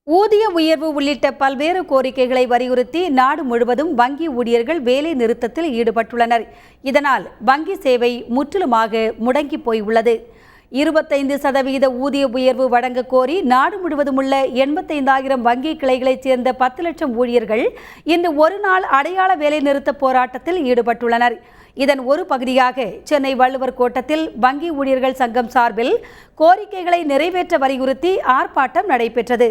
ஊதிய உயர்வு உள்ளிட்ட பல்வேறு கோரிக்கைகளை வலியுறுத்தி நாடு முழுவதும் வங்கி ஊழியர்கள் வேலை நிறுத்தத்தில் ஈடுபட்டுள்ளனர். இதனால் வங்கி சேவை முற்றிலுமாக முடங்கி போயுள்ளது. 25% ஊதிய உயர்வு வழங்க கோரி நாடு முழுவதும் உள்ள 85,000 வங்கி கிளைகளைச் சேர்ந்த 10 லட்சம் ஊழியர்கள் இன்று ஒருநாள் அடையாள வேலை நிறுத்த போராட்டத்தில் ஈடுபட்டுள்ளனர். இதன் ஒரு பகுதியாக சென்னை வள்ளுவர் கோட்டத்தில் வங்கி ஊழியர்கள் சங்கம் சார்பில் கோரிக்கைகளை நிறைவேற்ற வலியுறுத்தி ஆர்ப்பாட்டம் நடைபெற்றது.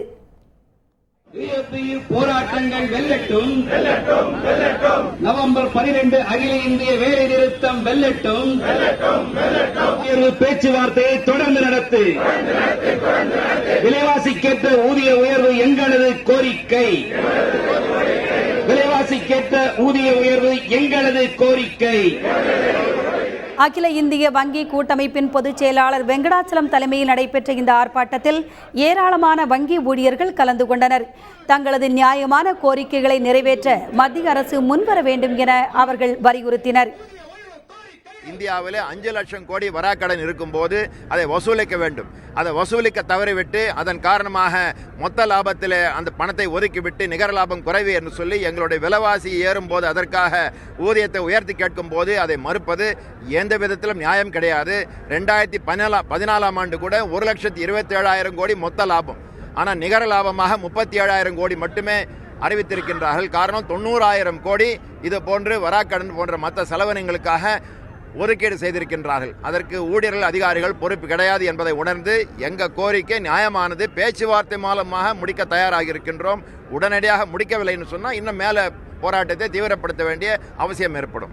போராட்டங்கள் வெல்லட்டும். நவம்பர் 12 அகில இந்திய வேலை நிறுத்தம் வெல்லட்டும். பேச்சுவார்த்தையை தொடர்ந்து நடத்து. விலைவாசிக்கேற்ற ஊதிய உயர்வு எங்களது கோரிக்கை. விலைவாசிக்கேற்ற ஊதிய உயர்வு எங்களது கோரிக்கை. அகில இந்திய வங்கி கூட்டமைப்பின் பொதுச் செயலாளர் வெங்கடாச்சலம் தலைமையில் நடைபெற்ற இந்த ஆர்ப்பாட்டத்தில் ஏராளமான வங்கி ஊழியர்கள் கலந்து கொண்டனர். தங்களது நியாயமான கோரிக்கைகளை நிறைவேற்ற மத்திய அரசு முன்வர வேண்டும் என அவர்கள் வலியுறுத்தினர். இந்தியாவில் 5 லட்சம் கோடி வராக்கடன் இருக்கும்போது அதை வசூலிக்க வேண்டும். அதை வசூலிக்க தவறிவிட்டு அதன் காரணமாக மொத்த லாபத்தில் அந்த பணத்தை ஒதுக்கிவிட்டு நிகர லாபம் குறைவு என்று சொல்லி எங்களுடைய விலைவாசி ஏறும்போது அதற்காக ஊதியத்தை உயர்த்தி கேட்கும் போது அதை மறுப்பது எந்த விதத்திலும் நியாயம் கிடையாது. 2014ஆம் ஆண்டு கூட 1,27,000 கோடி மொத்த லாபம். ஆனால் நிகர லாபமாக 37,000 கோடி மட்டுமே அறிவித்திருக்கின்றார்கள். காரணம் 90,000 கோடி இது போன்று வராக்கடன் போன்ற மற்ற செலவினங்களுக்காக ஒதுக்கீடு செய்திருக்கின்றார்கள். அதற்கு ஊழியர்கள் அதிகாரிகள் பொறுப்பு கிடையாது என்பதை உணர்ந்து எங்கள் கோரிக்கை நியாயமானது. பேச்சுவார்த்தை மூலமாக முடிக்க தயாராக இருக்கின்றோம். உடனடியாக முடிக்கவில்லை என்று சொன்னால் இன்னும் மேலே போராட்டத்தை தீவிரப்படுத்த வேண்டிய அவசியம் ஏற்படும்.